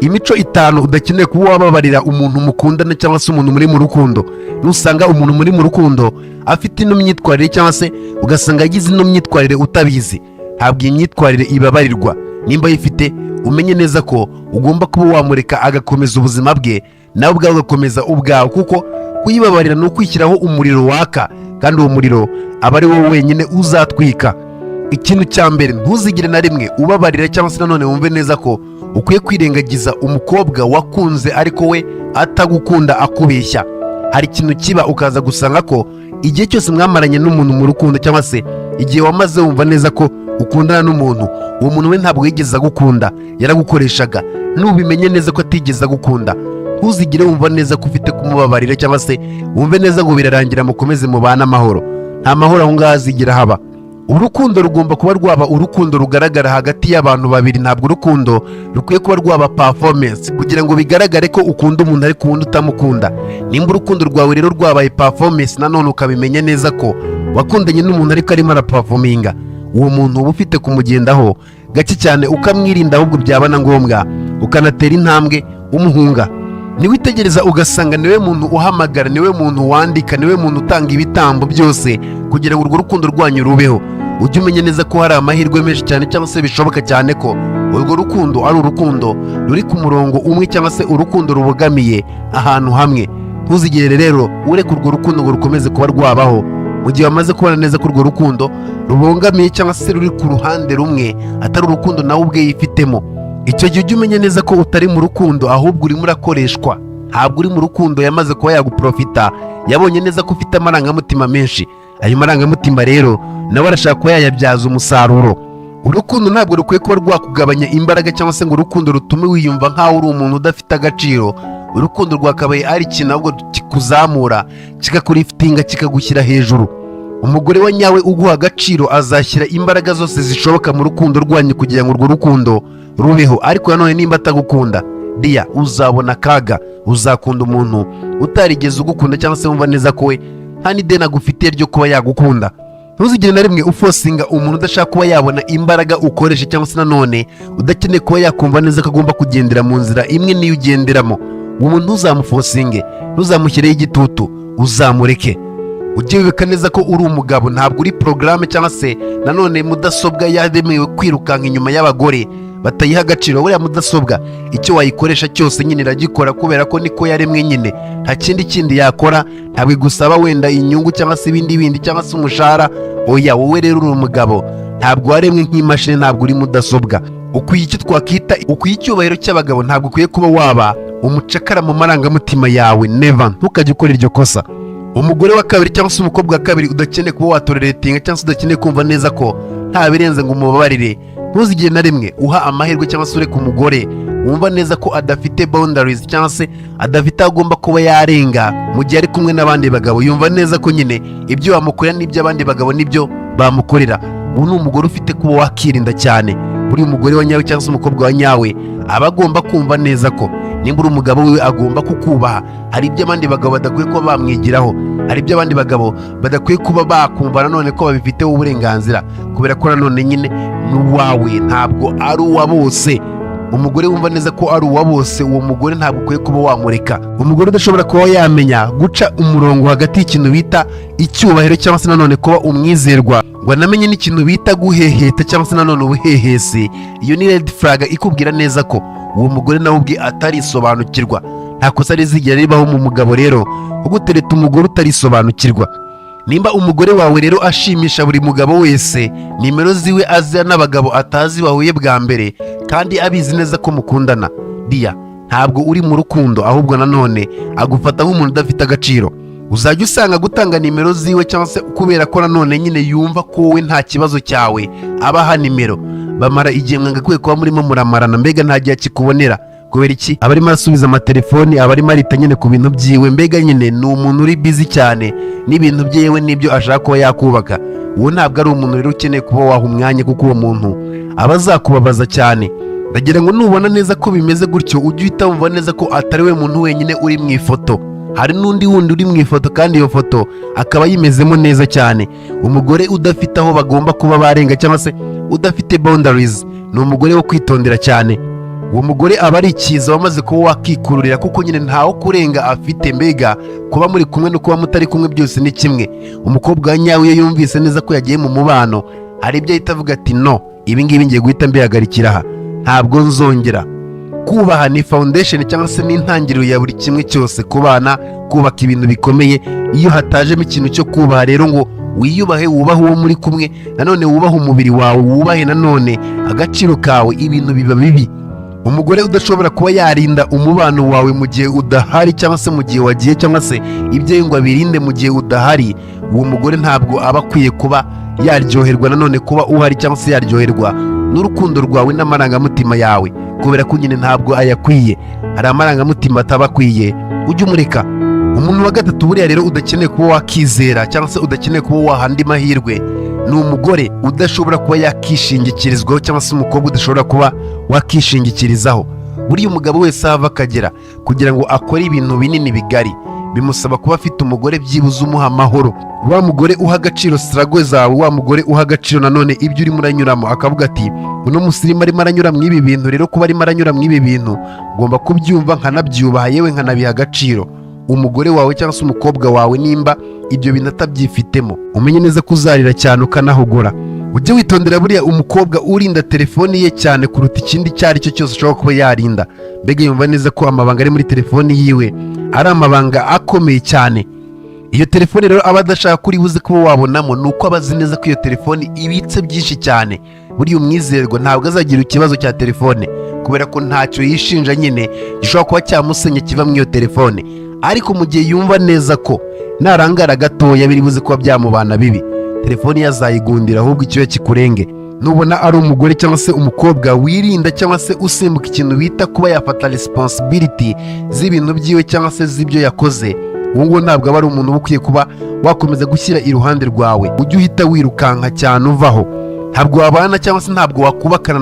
imico 5 udakeneye kuba wababarira umuntu mukundana cyangwa se umuntu muri mu rukundo. Nusanga umuntu muri mu rukundo afite ino myitwarire cyangwa se ugasanga yagize ino myitwarire utabizi, ntabwo iyi myitwarire ibabarirwa. Nimba yifite umenye neza ko ugomba kuba wamureka agakomeza ubuzima bwe, nawe ubwawe ugakomeza ubwawe, kuko kuyibabarira ni ukwishyiraho umuriro waka, kandi uwo muriro aba ari wowe wenyine uzatwika. Ikintu cya mbere, ntuzigire na rimwe ubabarira cyangwa se nanone wumve neza ko ukwiye kwirengagiza umukobwa wakunze ariko we atagukunda akubeshya. Hari ikintu kiba ukaza gusanga ko igihe cyose mwamaranye n'umuntu mu rukundo cyangwa se igihe wamaze wumva neza ko ukundana n'umuntu, uwo muntu we ntabwo yigeze agukunda, yaragukoreshaga. Nubimenye neza ko atigeze agukunda, ntuzigire wumva neza ko ufite kumubabarira cyangwa se wumve neza ngo birarangira mukomeze mubana amahoro. Nta mahoro aho ngaho azigera haba. Urukundo rugomba kuba rwaba urukundo rugaragara hagati y'abantu babiri, ntabwo urukundo rukwiye kuba rwaba performance kugira ngo bigaragare ko ukunda umuntu ariko undi utamukunda. Nimba urukundo rwawe rero rwabaye performance, nanone ukabimenya neza ko wakundanye n'umuntu ariko arimo araperforminga, uwo muntu uba ufite kumugendaho gake cyane, ukamwirinda, ahubwo byaba na ngombwa ukanatera intambwe umuhunga. Niwitegereza ugasanga niwe muntu uhamagara, niwe muntu wandika, niwe muntu utanga ibitambo byose kugira ngo urwo rukundo rwanyu rubeho, ujye umenya neza ko hari amahirwe menshi cyane cyangwa se bishoboka cyane ko urwo rukundo ari urukundo ruri ku murongo umwe cyangwa se urukundo rubogamiye ahantu hamwe. Ntuzigere rero ureka urwo rukundo ngo rukomeze kuba rwabaho mu gihe wamaze kubona neza ko urwo rukundo rubongamiye cyangwa se ruri ku ruhande rumwe, atari urukundo nawe ubwe yifitemo. Icyo gihe ujye umenya neza ko utari mu rukundo, ahubwo urimo urakoreshwa. Ntabwo uri mu rukundo yamaze kuba yaguprofita, yabonye neza ko ufite amarangamutima menshi. Ayo marangamutima rero nawe arashaka kuba yayabyaza umusaruro. Urukundo ntabwo rukwiye kuba rwakugabanya imbaraga cyangwa se ngo urukundo rutume wiyumva nk'aho uri umuntu udafite agaciro. Urukundo rwakabaye ari ikintu ahubwo kikuzamura, kikakuriftinga, kikagushyira hejuru. Umugore wa nyawe uguha agaciro azashyira imbaraga zose zishoboka mu rukundo rwanyu kugira ngo urwo rukundo rubeho. Ariko nanone nimba atagukunda, dia uzabona akaga. Uzakunda umuntu utarigeze ugukunda cyangwa se wumva neza ko we nta n'ideni agufitiye ryo kuba yagukunda. Ntuzigire na rimwe ufosinga umuntu udashaka kuba yabona imbaraga ukoresha cyangwa se nanone udakeneye kuba yakumva neza ko agomba kugendera mu nzira imwe niyo ugenderamo. Uwo muntu ntuzamufosinge, ntuzamushyireho igitutu, uzamureke. Ujye wibika neza ko uri umugabo, ntabwo uri porogaramu cyangwa se nanone mudasobwa yaremewe kwirukanka inyuma y'abagore batayiha agaciro. Buriya mudasobwa icyo wayikoresha cyose nyine iragikora kubera ko niko yaremwe nyine, nta kindi yakora. Ntabwo igusaba wenda inyungu cyangwa se ibindi cyangwa se umushahara. Oya, wowe rero uri umugabo, ntabwo waremwe nk'imashini, ntabwo uri mudasobwa. Ukwiye icyo twakwita icyubahiro cy'abagabo, ntabwo ukwiye kuba waba umucakara mu marangamutima yawe. Never, ntukajye ukora iryo kosa. Umugore wa kabiri cyangwa se umukobwa wa kabiri udakeneye kuba watoleretinga cyangwa se udakeneye kumva neza ko nta birenze ngo umubabarire, ntuzigire na rimwe uha amahirwe cyangwa se ureka umugore wumva neza ko adafite boundaries cyangwa se adafite aho agomba kuba yarenga mu gihe ari kumwe n'abandi bagabo. Yumva neza ko nyine ibyo bamukorera n'iby'abandi bagabo nibyo bamukorera. Ubu ni umugore ufite kuba wakirinda cyane. Buri umugore wa nyawe cyangwa se umukobwa wa nyawe aba agomba kumva neza ko nimba uri umugabo wiwe agomba kukubaha. Hari ibyo abandi bagabo badakwiye kuba bamwigiraho, hari ibyo abandi bagabo badakwiye kuba bakumva nanone ko babifiteho uburenganzira, kubera ko nanone nyine n'uwawe ntabwo ari uwa bose. Umugore wumva neza ko ari uwa bose, uwo mugore ntabwo ukwiye kuba wamureka. Umugore udashobora kuba yamenya guca umurongo hagati y'ikintu bita icyubahiro cyangwa se nanone kuba umwizerwa, ngo anamenye n'ikintu bita guheheta cyangwa se nanone ubuhehesi, iyo ni red flag ikubwira neza ko uwo mugore nawe ubwe atarisobanukirwa. Nta kosa rizigera ribaho mu mugabo rero kugutereta umugore utarisobanukirwa. Nimba umugore wawe rero ashimisha buri mugabo wese, nimero ziwe azi n'abagabo atazi bahuye bwa mbere kandi abizi neza ko mukundana, dia ntabwo uri mu rukundo, ahubwo nanone agufata nk'umuntu udafite agaciro. Uzajya usanga gutanga nimero ziwe cyangwa se kubera ko nanone nyine yumva ko wowe nta kibazo cyawe abaha nimero. Bamara igihe mwagakwiye kuba murimo muramarana, mbega nta gihe kikubonera. Kubera iki? Aba arimo arasubiza amatelefoni, aba arimo arita nyine ku bintu byiwe. Mbega nyine ni umuntu uri busy cyane n'ibintu bye, yewe n'ibyo ashaka kuba yakubaka. Uwo ntabwo ari umuntu rero ukeneye kuba waha umwanya, kuko uwo muntu aba azakubabaza cyane. Ndagira ngo nubona neza ko bimeze gutyo, ujye uhita wumva neza ko atari we muntu wenyine uri mu ifoto. Hari n'undi wundi uri mu ifoto, kandi iyo foto akaba yimezemo neza cyane. Umugore udafite aho bagomba kuba barenga cyangwa se udafite boundaries ni umugore wo kwitondera cyane. uwo mugore aba ari icyiza wamaze kuba wakikururira, kuko nyine ntawo kurenga afite. Mbega kuba muri kumwe no kuba mutari kumwe byose ni kimwe. Umukobwa wa nyawe iyo yumvise neza ko yagiye mu mubano, hari ibyo ahita avuga ati no, ibi ngibi ngiye guhita mbihagarikira aha, ntabwo nzongera. Kubaha ni foundation cyangwa se n'intangiriro ya buri kimwe cyose ku bana, kubaka ibintu bikomeye. Iyo hatajemo ikintu cyo kubaha rero ngo wiyubahe, wubahe uwo muri kumwe, nanone wubahe umubiri wawe, wubahe nanone agaciro kawe, ibintu biba bibi. Umugore udashobora kuba yarinda umubano wawe mu gihe udahari, cyangwa se mu gihe wagiye, cyangwa se ibyo ngo abirinde mu gihe udahari, uwo mugore ntabwo aba akwiye kuba yaryoherwa nanone kuba uhari, cyangwa se yaryoherwa n'urukundo rwawe n'amarangamutima yawe, kubera ko nyine ntabwo ayakwiye. Hari amarangamutima ataba akwiye, ujye umureka. Umuntu wa gatatu buriya rero udakeneye kuba wakizera, cyangwa se udakeneye kuba waha andi mahirwe, ni umugore udashobora kuba yakishingikirizwaho, cyangwa se umukobwa udashobora kuba wakishingikirizaho. Buriya umugabo wese ahava akagera kugira ngo akore ibintu binini bigari, bimusaba kuba afite umugore byibuze umuha amahoro, wa mugore uha agaciro struggle zawe, wa mugore uha agaciro nanone ibyo urimo uranyuramo, akavuga ati uno musirimu arimo aranyura mu ibi bintu, rero kuba arimo aranyura mu ibi bintu ngomba kubyumva nkanabyubaha, yewe nkanabiha agaciro. Umugore wawe cyangwa se umukobwa wawe nimba ibyo bintu atabyifitemo, umenye neza ko uzarira cyane ukanahogora. Ujye witondera buriya umukobwa urinda telefoni ye cyane kuruta ikindi icyo ari cyo cyose ashobora kuba yarinda. Mbega yumva neza ko amabanga ari muri telefoni yiwe ari amabanga akomeye cyane. Iyo telefoni rero aba adashaka kuri buze kuba wabonamo, ni uko aba azi neza ko iyo telefoni ibitse byinshi cyane. Buriya umwizerwa ntabwo azagira ikibazo cya telefone, kubera ko ntacyo yishinja nyine gishobora kuba cyamusenya kiva mu iyo telefone. Ariko mu gihe yumva neza ko narangara gatoya biri buze kuba byamubana bibi, telefoni yazayigundira, ahubwo icyo kikurenge. Nubona ari umugore cyangwa se umukobwa wirinda cyangwa se usimbuka ikintu bita kuba yafata responsibility z'ibintu byiwe cyangwa se z'ibyo yakoze, uwo nguwo ntabwo aba ari umuntu uba ukwiye kuba wakomeza gushyira iruhande rwawe. Ujye uhita wirukanka cyane uvaho. Ntabwo wabana cyangwa se ntabwo wakubakana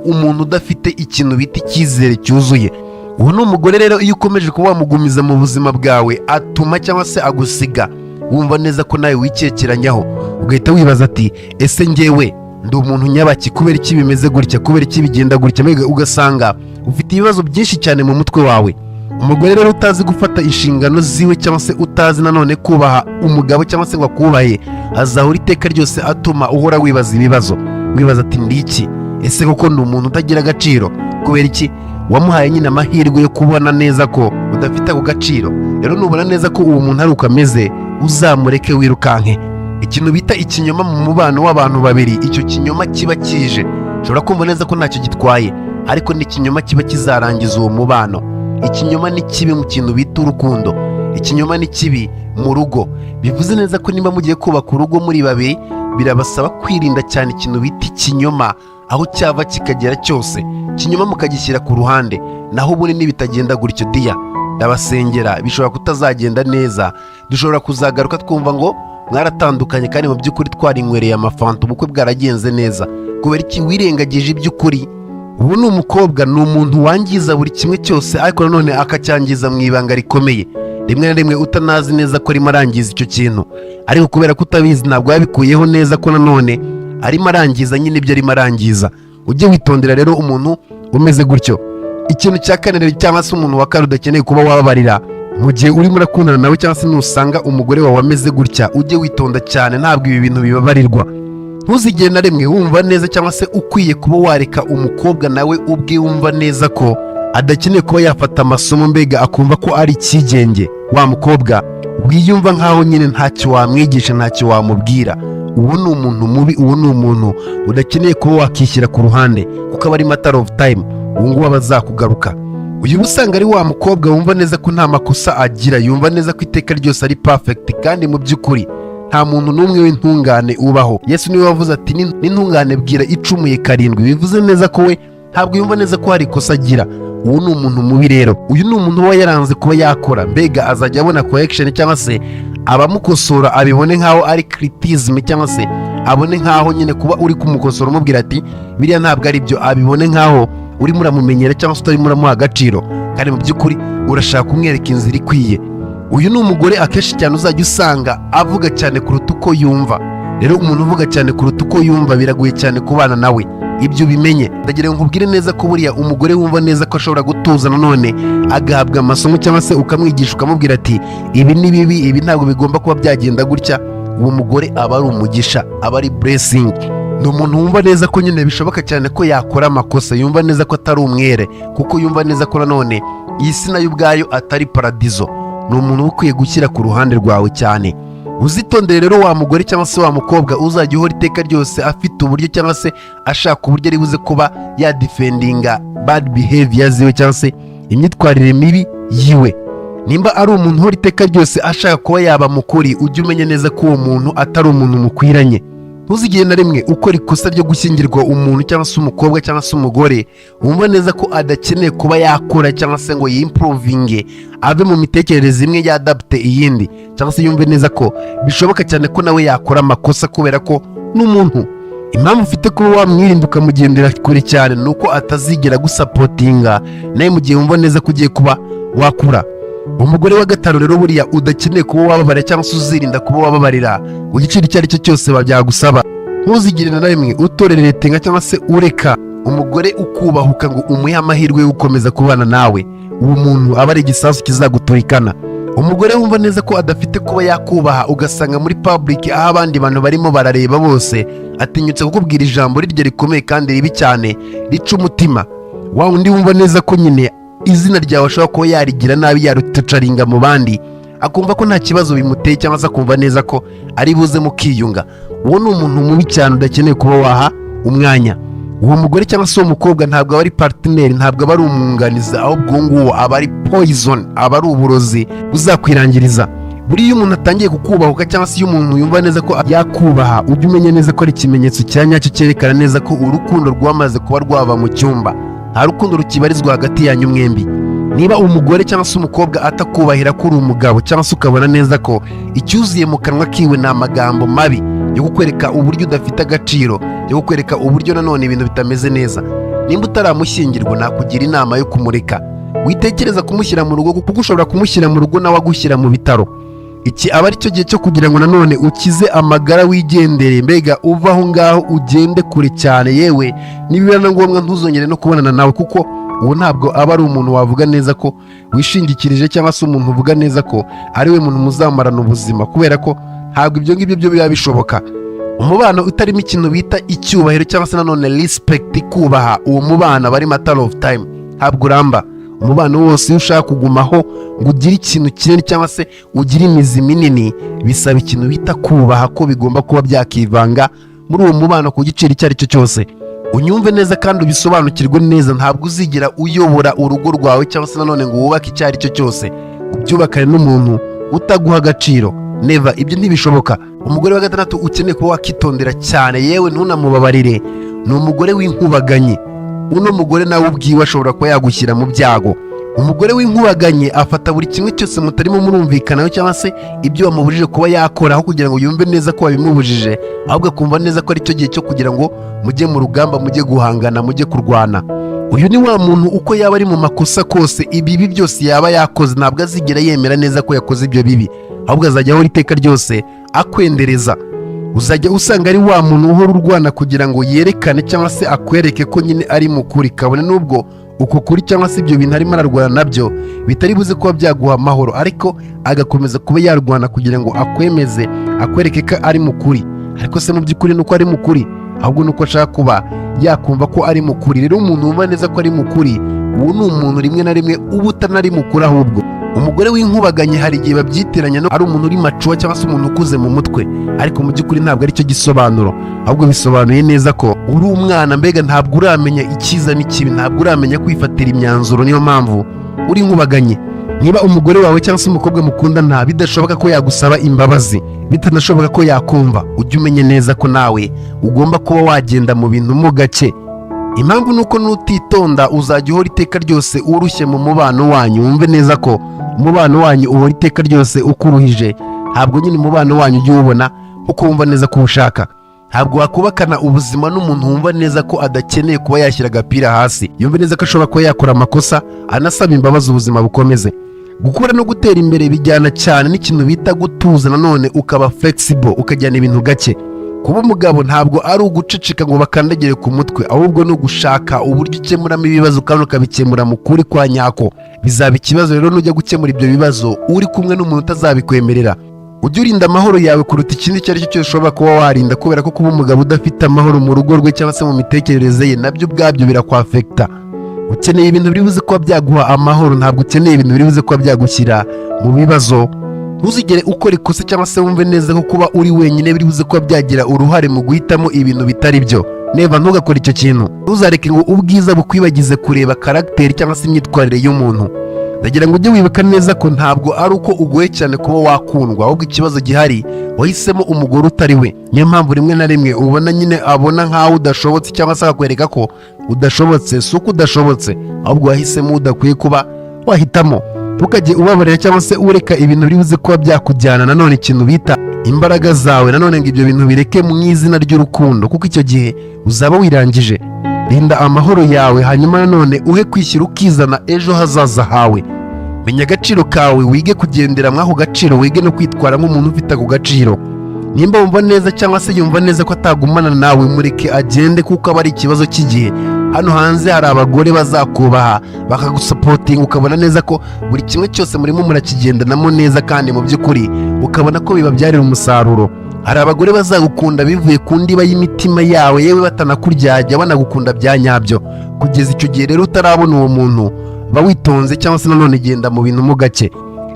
umuntu udafite ikintu bita icyizere cyuzuye. Uwo ni umugore rero iyo ukomeje kuba wamugumiza mu buzima bwawe, atuma cyangwa se agusiga wumva neza ko nawe wikekeranyaho, ugahita wibaza ati ese njyewe ndi umuntu nyabaki, kubera iki bimeze gutya, kubera iki bigenda gutya. Ugasanga ufite ibibazo byinshi cyane mu mutwe wawe. Umugore rero utazi gufata inshingano ziwe, cyangwa se utazi nanone kubaha umugabo cyangwa se ngo akubahe, azahora iteka ryose atuma uhora wibaza ibibazo, wibaza ati ndiki, ese koko ndi umuntu utagira agaciro, kubera iki wamuhaye nyine amahirwe yo kubona neza ko udafite ako gaciro. Rero nubona neza ko uwo muntu ari uko ameze, uzamureke wirukanke. Ikintu bita ikinyoma mu mubano w'abantu babiri, icyo kinyoma kiba kije, ushobora kumva neza ko ntacyo gitwaye, ariko ni ikinyoma kiba kizarangiza uwo mubano. Ikinyoma ni kibi mu kintu bita urukundo, ikinyoma ni kibi mu rugo. Bivuze neza ko niba mugiye kubaka urugo muri babiri, birabasaba kwirinda cyane ikintu bita ikinyoma, aho cyava kikagera cyose. Ikinyoma mukagishyira ku ruhande, naho ubundi nibitagenda gutyo diya, ndabasengera bishobora kutazagenda neza. Dushobora kuzagaruka twumva ngo mwaratandukanye kandi mu by'ukuri twarinywereye amafanta, ubukwe bwaragenze neza. Kubera iki wirengagije iby'ukuri? Ubu ni umukobwa, ni umuntu wangiza buri kimwe cyose, ariko nanone akacyangiza mu ibanga rikomeye. Rimwe na rimwe utanazi neza ko arimo arangiza icyo kintu, ariko kubera ko utabizi ntabwo yabikuyeho neza ko nanone arimo arangiza nyine ibyo arimo arangiza. Ujye witondera rero umuntu umeze gutyo. Ikintu cya kane rero, cyangwa se umuntu wa kane udakeneye kuba wababarira mu gihe urimo urakundana nawe, cyangwa se nusanga umugore wawe ameze gutya, ujye witonda cyane. Ntabwo ibi bintu bibabarirwa. Ntuzigere na rimwe wumva neza cyangwa se ukwiye kuba wareka umukobwa nawe ubwe wumva neza ko adakeneye kuba yafata amasomo, mbega akumva ko ari ikigenge. Wa mukobwa wiyumva nkaho nyine ntacyo wamwigisha, ntacyo wamubwira, uwo ni umuntu mubi, uwo ni umuntu udakeneye kuba wakishyira ku ruhande, kuko aba ari matter of time, uwo nguwo aba azakugaruka. Uyu usanga ari wa mukobwa wumva neza ko nta makosa agira, yumva neza ko iteka ryose ari perfect, kandi mu by'ukuri nta muntu n'umwe w'intungane ubaho. Yesu niwe wavuze ati n'intungane bwira icumuye karindwi. Bivuze neza ko we ntabwo yumva neza ko hari ikosa agira. Uwo ni umuntu mubi rero. Uyu ni umuntu uba yaranze kuba yakora, mbega azajya abona correction, cyangwa se abamukosora abibone nkaho ari criticism, cyangwa se abone nkaho nyine kuba uri kumukosora umubwira ati biriya ntabwo ari byo, abibone nkaho urimo uramumenyera cyangwa se utarimo uramuha agaciro, kandi mu by'ukuri urashaka kumwereka inzira ikwiye. Uyu ni umugore akenshi cyane uzajya usanga avuga cyane kuruta uko yumva. rero umuntu uvuga cyane kuruta uko yumva biragoye cyane kubana nawe, ibyo ubimenye. Ndagira ngo nkubwire neza ko buriya umugore wumva neza ko ashobora gutuza nanone agahabwa amasomo cyangwa se ukamwigisha ukamubwira ati ibi ni bibi, ibi ntabwo bigomba kuba byagenda gutya, uwo mugore aba ari umugisha, aba ari blessing. Ni umuntu wumva neza ko nyine bishoboka cyane ko yakora amakosa, yumva neza ko atari umwere, kuko yumva neza ko nanone iyi si nayo ubwayo atari paradizo. Ni umuntu uba ukwiye gushyira ku ruhande rwawe cyane. Uzitondere rero wa mugore cyangwa se wa mukobwa uzajya uhora iteka ryose afite uburyo cyangwa se ashaka uburyo ari buze kuba yadefendinga bad behavior ziwe cyangwa se imyitwarire mibi yiwe. Nimba ari umuntu uhora iteka ryose ashaka kuba yaba mukuri, ujye umenya neza ko uwo muntu atari umuntu mukwiranye. Ntuzigere na rimwe ukora ikosa ryo gushyingirwa umuntu cyangwa se umukobwa cyangwa se umugore wumva neza ko adakeneye kuba yakora cyangwa se ngo yimprovinge ave mu mitekerereze imwe yadapte iyindi, cyangwa se yumve neza ko bishoboka cyane ko nawe yakora amakosa kubera ko n'umuntu. Impamvu ufite kuba wamwirinda ukamugendera kure cyane ni uko atazigera gusapotinga nawe mu gihe wumva neza ko ugiye kuba wakura. Umugore wa gatanu rero buriya udakeneye kuba wababarira cyangwa se uzirinda kuba wababarira ku giciro icyo ari cyo cyose babyagusaba. Ntuzigire na rimwe utoreretenga cyangwa se ureka umugore ukubahuka ngo umuhe amahirwe yo gukomeza kubana nawe. Uwo muntu aba ari igisasu kizaguturikana. Umugore wumva neza ko adafite kuba yakubaha ugasanga muri public aho abandi bantu barimo barareba bose atinyutse kukubwira ijambo riryo rikomeye kandi ribi cyane rica umutima. Wa undi wumva neza ko nyine izina ryawe ashobora kuba yarigira nabi yarutucaringa mu bandi, akumva ko nta kibazo bimuteye cyangwa se akumva neza ko ari buze mukiyunga. Uwo ni umuntu mubi cyane udakeneye kuba waha umwanya. Uwo mugore cyangwa se uwo mukobwa ntabwo aba ari partner, ntabwo aba ari umwunganizi, ahubwo nguwo aba ari poison, aba ari uburozi buzakwirangiriza. Buriya umuntu atangiye kukubahuka cyangwa se iyo umuntu yumva neza ko yakubaha, ujye umenya neza ko ari ikimenyetso cya nyacyo cyerekana neza ko urukundo rwamaze kuba rwava mu cyumba, nta rukundo rukibarizwa hagati yanyu mwembi. Niba umugore cyangwa se umukobwa atakubahira ko uri umugabo cyangwa se ukabona neza ko icyuzuye mu kanwa kiwe ni amagambo mabi yo kukwereka uburyo udafite agaciro, yo kukwereka uburyo nanone ibintu bitameze neza, nimba utaramushyingirwa nakugira inama yo kumureka. Witekereza kumushyira mu rugo kuko ushobora kumushyira mu rugo nawe agushyira mu bitaro. Iki aba ari cyo gihe cyo kugira ngo nanone ukize amagara wigendere, mbega uva aho ngaho ugende kure cyane, yewe nibiba na ngombwa ntuzongere no kubonana nawe, kuko uwo ntabwo aba ari umuntu wavuga neza ko wishingikirije cyangwa se umuntu uvuga neza ko ari we muntu muzamarana ubuzima, kubera ko ntabwo ibyo ngibyo byo biba bishoboka. Umubano utarimo ikintu bita icyubahiro cyangwa se nanone respect, kubaha, uwo mubano aba ari matter of time, ntabwo uramba. Umubano wose iyo ushaka kugumaho ngo ugire ikintu kinini cyangwa se ugire imizi minini, bisaba ikintu bita kubaha, ko bigomba kuba byakivanga muri uwo mubano ku giciro icyo ari cyo cyose. Unyumve neza kandi ubisobanukirwe neza, ntabwo uzigira uyobora urugo rwawe cyangwa se nanone ngo wubake icyo ari cyo cyose ubyubakane n'umuntu utaguha agaciro. Never, ibyo ntibishoboka. Umugore wa gatandatu ukeneye kuba wakitondera cyane, yewe ntunamubabarire, ni umugore w'inkubaganye. Uno mugore nawe ubwiwe ashobora kuba yagushyira mu byago. Umugore w'inkubaganye afata buri kimwe cyose mutarimo murumvikanaho cyangwa se ibyo wamubujije kuba yakora, aho kugira ngo yumve neza ko wabimubujije, ahubwo akumva neza ko ari cyo gihe cyo kugira ngo mujye mu rugamba, mujye guhangana, mujye kurwana. Uyu ni wa muntu uko yaba ari mu makosa kose, ibibi byose yaba yakoze, ntabwo azigera yemera neza ko yakoze ibyo bibi, ahubwo azajya ahora iteka ryose akwendereza. Uzajya usanga ari wa muntu uhora urwana kugira ngo yerekane cyangwa se akwereke ko nyine ari mukuri, kabone n'ubwo uko kuri cyangwa se ibyo bintu arimo ararwana nabyo bitari buze kuba byaguha amahoro, ariko agakomeza kuba yarwana kugira ngo akwemeze, akwereke ko ari mukuri. Ariko se mu by'ukuri nuko ari mukuri, ahubwo nuko ashaka kuba yakumva ko ari mukuri. Rero umuntu wumva neza ko ari mukuri, uwo ni umuntu rimwe na rimwe uba utanari mukuri. Ahubwo umugore w'inkubaganye hari igihe babyitiranya no ari umuntu uri macuwa cyangwa se umuntu ukuze mu mutwe, ariko mu by'ukuri ntabwo ari cyo gisobanuro, ahubwo bisobanuye neza ko uri umwana, mbega ntabwo uramenya icyiza n'ikibi, ntabwo uramenya kwifatira imyanzuro, niyo mpamvu uri inkubaganye. Niba umugore wawe cyangwa se umukobwa mukundana bidashoboka ko yagusaba imbabazi, bitanashoboka ko yakumva, ujye umenye neza ko nawe ugomba kuba wagenda mu bintu mo gake. Impamvu nuko nutitonda uzajya uhora iteka ryose urushye mu mubano wanyu. Wumve neza ko umubano wanyu uhora iteka ryose ukuruhije, ntabwo nyine umubano wanyu ujye uwubona uko wumva neza ko ushaka. Ntabwo wakubakana ubuzima n'umuntu wumva neza ko adakeneye kuba yashyira agapira hasi, yumve neza ko ashobora kuba yakora amakosa anasaba imbabazi ubuzima bukomeze. Gukura no gutera imbere bijyana cyane n'ikintu bita gutuza, nanone ukaba flexible, ukajyana ibintu gake. Kuba umugabo ntabwo ari uguceceka ngo bakandagire ku mutwe, ahubwo ni ugushaka uburyo ukemuramo ibibazo kandi ukabikemura mu kuri kwa nyako. Bizaba ikibazo rero nujya gukemura ibyo bibazo uri kumwe n'umuntu utazabikwemerera. Ujye urinda amahoro yawe kuruta ikindi icyo ari cyo cyose ushobora kuba warinda, kubera ko kuba umugabo udafite amahoro mu rugo rwe cyangwa se mu mitekerereze ye nabyo ubwabyo birakwafekita. Ukeneye ibintu biri buze kuba byaguha amahoro, ntabwo ukeneye ibintu biri buze kuba byagushyira mu bibazo. Ntuzigere ukora ikosa cyangwa se wumve neza ko kuba uri wenyine biri buze kuba byagira uruhare mu guhitamo ibintu bitari byo. Neva ntugakore icyo kintu. Ntuzareke ngo ubwiza bukwibagize kureba karagiteri cyangwa se imyitwarire y'umuntu. Ndagira ngo ujye wibuka neza ko ntabwo ari uko ugoye cyane kuba wakundwa, ahubwo ikibazo gihari wahisemo umugore utari we. Niyo mpamvu rimwe na rimwe ubona nyine abona nk'aho udashobotse cyangwa se akakwereka ko udashobotse. Si uko udashobotse, ahubwo wahisemo udakwiye kuba wahitamo. Ntukajye ubabarira cyangwa se ureka ibintu biri buze kuba byakujyana nanone ikintu bita imbaraga zawe, nanone ngo ibyo bintu bireke mu izina ry'urukundo, kuko icyo gihe uzaba wirangije. Rinda amahoro yawe, hanyuma nanone uhe kwishyira ukizana ejo hazaza hawe. Menya agaciro kawe, wige kugendera mw'ako gaciro, wige no kwitwara nk'umuntu ufite ako gaciro. Nimba wumva neza cyangwa se yumva neza ko atagumana nawe, mureke agende, kuko aba ari ikibazo cy'igihe. Hano hanze hari abagore bazakubaha bakagusapotinga, ukabona neza ko buri kimwe cyose murimo murakigendanamo neza, kandi mu by'ukuri ukabona ko bibabyarira umusaruro. Hari abagore bazagukunda bivuye ku ndiba y'imitima yawe, yewe batanakuryajya, banagukunda bya nyabyo. Kugeza icyo gihe rero utarabona uwo muntu, ba witonze cyangwa se nanone genda mu bintu mu gake.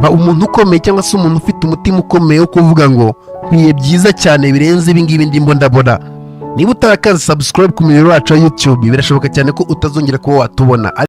Ba umuntu ukomeye cyangwa se umuntu ufite umutima ukomeye wo kuvuga ngo nkwiye byiza cyane birenze ibi ngibi ndimo ndabona. Niba utarakaza subscribe ku muyoboro wacu wa YouTube, birashoboka cyane ko utazongera kuba watubona.